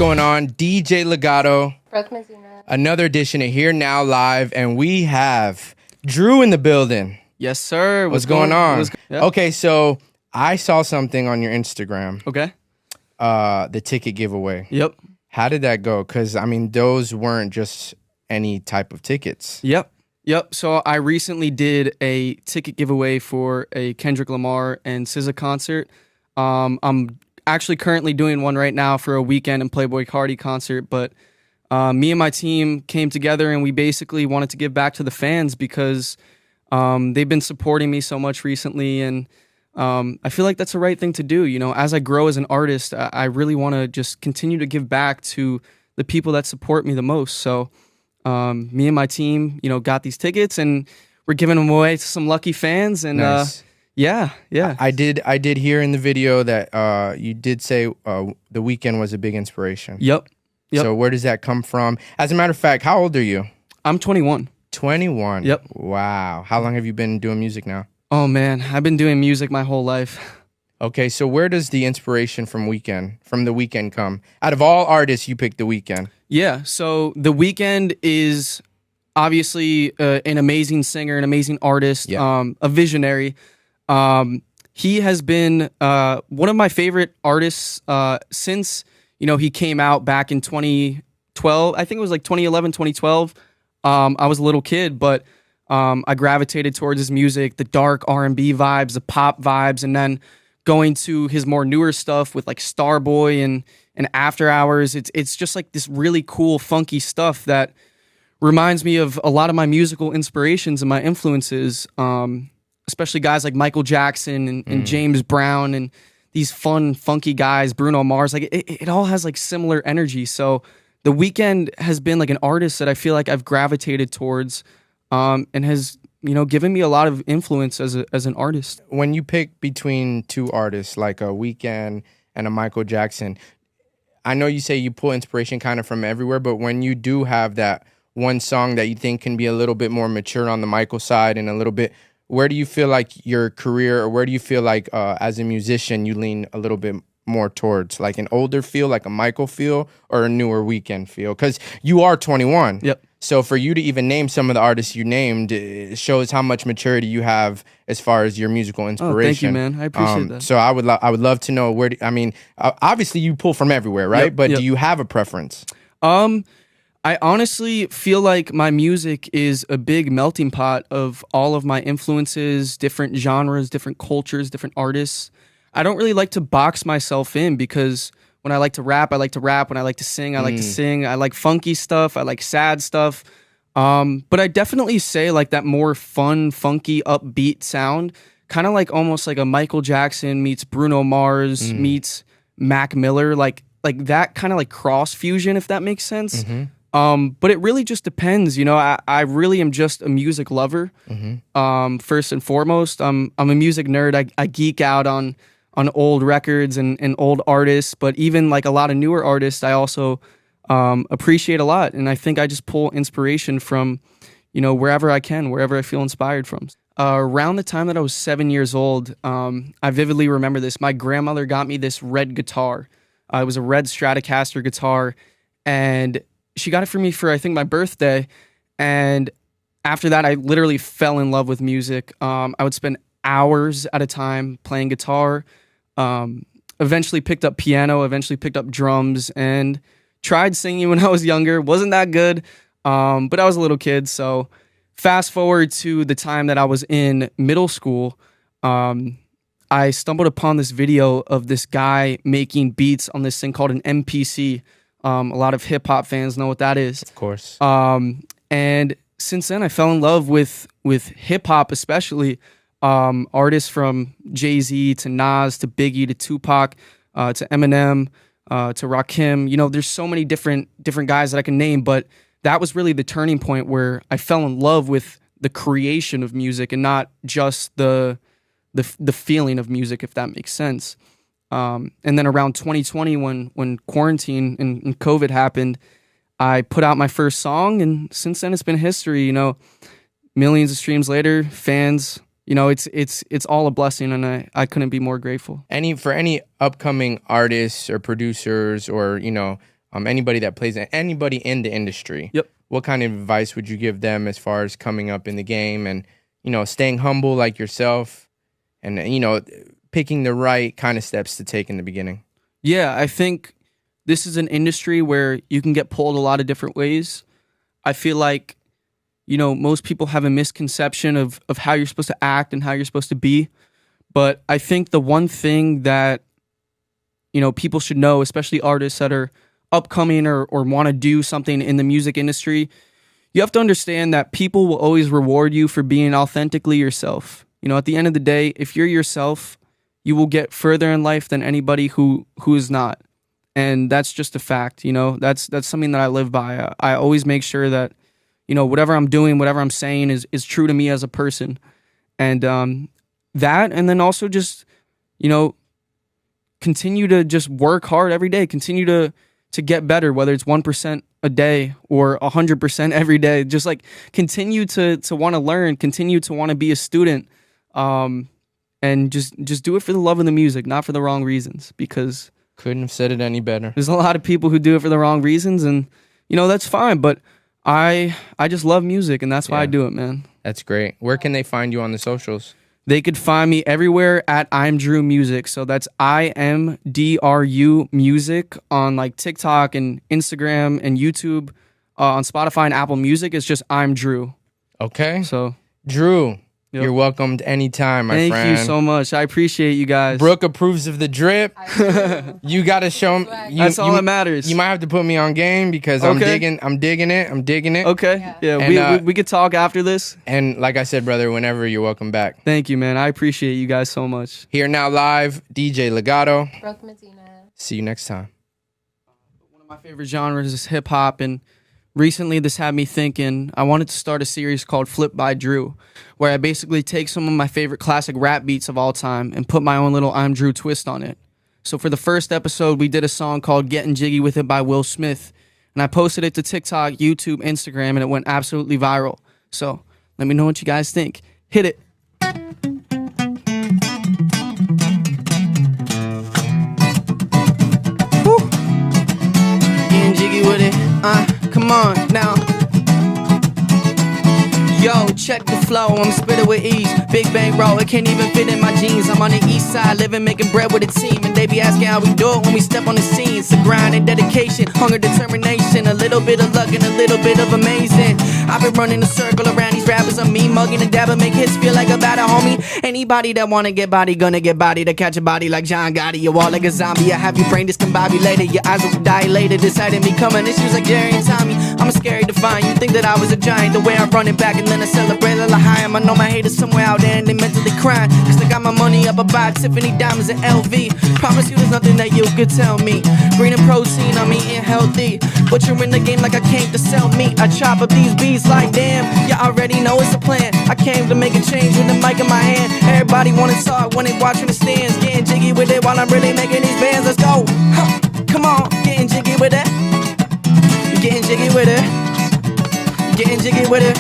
going on? DJ Legato. Brooke Medina. Another edition of Here Now Live, and we have Drew in the building. Yes, sir. What's going on? Okay, so I saw something on your Instagram. Okay. The ticket giveaway. Yep. How did that go? Because, I mean, those weren't just any type of tickets. Yep. So I recently did a ticket giveaway for a Kendrick Lamar and SZA concert. I'm actually currently doing one right now for a Weeknd and Playboi Carti concert, but me and my team came together and we basically wanted to give back to the fans because they've been supporting me so much recently, and I feel like that's the right thing to do. You know, as I grow as an artist, I really want to just continue to give back to the people that support me the most. So me and my team, got these tickets and we're giving them away to some lucky fans. And nice. Yeah. I did hear in the video that you did say the Weeknd was a big inspiration. Yep. So where does that come from? As a matter of fact, how old are you? I'm 21. 21? Yep. Wow. How long have you been doing music now? Oh, man. I've been doing music my whole life. Okay, so where does the inspiration from the Weeknd come? Out of all artists, you picked the Weeknd. Yeah, so the Weeknd is obviously an amazing singer, an amazing artist, a visionary. He has been one of my favorite artists since, he came out back in 2012. I think it was like 2011, 2012. I was a little kid, but I gravitated towards his music, the dark R&B vibes, the pop vibes, and then going to his more newer stuff with like Starboy and After Hours. It's just like this really cool, funky stuff that reminds me of a lot of my musical inspirations and my influences, especially guys like Michael Jackson and James Brown and these fun, funky guys, Bruno Mars. Like it all has like similar energy. So the Weeknd has been like an artist that I feel like I've gravitated towards, and has given me a lot of influence as an artist. When you pick between two artists like a Weeknd and a Michael Jackson, I know you say you pull inspiration kind of from everywhere, but when you do have that one song that you think can be a little bit more mature on the Michael side and a little bit, where do you feel like your career, or where do you feel like as a musician you lean a little bit more towards, like an older feel, like a Michael feel, or a newer Weeknd feel? Because you are 21. Yep. So for you to even name some of the artists you named, it shows how much maturity you have as far as your musical inspiration. Oh, thank you, man. I appreciate that. So I would love to know where. Obviously you pull from everywhere, right? Yep, but do you have a preference? I honestly feel like my music is a big melting pot of all of my influences, different genres, different cultures, different artists. I don't really like to box myself in because when I like to rap, I like to rap. When I like to sing, I like to sing. I like funky stuff. I like sad stuff. But I definitely say like that more fun, funky, upbeat sound, kind of like almost like a Michael Jackson meets Bruno Mars meets Mac Miller, like that kind of like cross fusion, if that makes sense. But it really just depends. I really am just a music lover. First and foremost, I'm a music nerd. I geek out on old records and old artists, but even like a lot of newer artists, I also appreciate a lot. And I think I just pull inspiration from, wherever I can, wherever I feel inspired from. Around the time that I was 7 years old, I vividly remember this. My grandmother got me this red guitar. It was a red Stratocaster guitar, and she got it for me for, I think, my birthday. And after that, I literally fell in love with music. I would spend hours at a time playing guitar, eventually picked up piano, eventually picked up drums, and tried singing when I was younger. Wasn't that good, but I was a little kid. So fast forward to the time that I was in middle school, I stumbled upon this video of this guy making beats on this thing called an MPC. A lot of hip hop fans know what that is. Of course. And since then, I fell in love with hip hop, especially artists from Jay-Z to Nas to Biggie to Tupac to Eminem to Rakim. There's so many different guys that I can name, but that was really the turning point where I fell in love with the creation of music and not just the feeling of music, if that makes sense. And then around 2020, when quarantine and COVID happened, I put out my first song, and since then it's been history. Millions of streams later, fans. It's all a blessing, and I couldn't be more grateful. For any upcoming artists or producers or anybody that plays, anybody in the industry. Yep. What kind of advice would you give them as far as coming up in the game and, staying humble like yourself and, picking the right kind of steps to take in the beginning? Yeah, I think this is an industry where you can get pulled a lot of different ways. I feel like, most people have a misconception of how you're supposed to act and how you're supposed to be. But I think the one thing that, people should know, especially artists that are upcoming or want to do something in the music industry, you have to understand that people will always reward you for being authentically yourself. At the end of the day, if you're yourself, you will get further in life than anybody who is not. And that's just a fact. That's something that I live by. I always make sure that, whatever I'm doing, whatever I'm saying is true to me as a person. And that, and then also just, continue to just work hard every day, continue to get better, whether it's 1% a day or 100% every day. Just like continue to want to learn, continue to want to be a student, and just do it for the love of the music, not for the wrong reasons, because couldn't have said it any better. There's a lot of people who do it for the wrong reasons, and that's fine, but I just love music, and that's why I do it, man. That's great. Where can they find you on the socials? They could find me everywhere at I'm Drew Music. So that's IMDRU Music on like TikTok and Instagram and YouTube. On Spotify and Apple Music, it's just I'm Drew. Okay. So Drew, you're welcomed anytime, my friend. Thank you so much. I appreciate you guys. Brooke approves of the drip. You got to show him. That's all that matters. You might have to put me on game because I'm digging it. Okay. Yeah, we could talk after this. And like I said, brother, whenever you're welcome back. Thank you, man. I appreciate you guys so much. Here now live, DJ Legato. Brooke Medina. See you next time. One of my favorite genres is hip hop, and recently this had me thinking I wanted to start a series called Flip by Drew, where I basically take some of my favorite classic rap beats of all time and put my own little I'm Drew twist on it. So for the first episode, we did a song called Getting Jiggy With It by Will Smith, and I posted it to TikTok, YouTube, Instagram, and it went absolutely viral. So let me know what you guys think. Hit it. Woo. Getting jiggy with it. Come on now. Yo, check the flow, I'm spitting with ease. Big bang roll, it can't even fit in my jeans. I'm on the east side, living, making bread with a team. And they be asking how we do it when we step on the scene. It's a grind and dedication, hunger, determination. A little bit of luck and a little bit of amazing. I've been running a circle around these rappers. I'm me, mugging and dabbing, make hits feel like a batter, homie. Anybody that wanna get body, gonna get body. To catch a body like John Gotti, you all like a zombie. I have your brain discombobulated, your eyes will dilated. Decided me coming issues like Jerry and Tommy. I'm scary to find, you think that I was a giant. The way I run it back and then I celebrate like high. I know my haters somewhere out there and they mentally crying, cause I got my money up, I buy Tiffany diamonds and LV. Promise you there's nothing that you could tell me. Green and protein, I'm eating healthy. But you're in the game like I came to sell meat. I chop up these beats like damn, you already know it's a plan. I came to make a change with the mic in my hand. Everybody wanna talk when they watching the stands. Getting jiggy with it while I'm really making these bands. Let's go, come on, getting jiggy with it. Getting jiggy with it. Getting jiggy with it.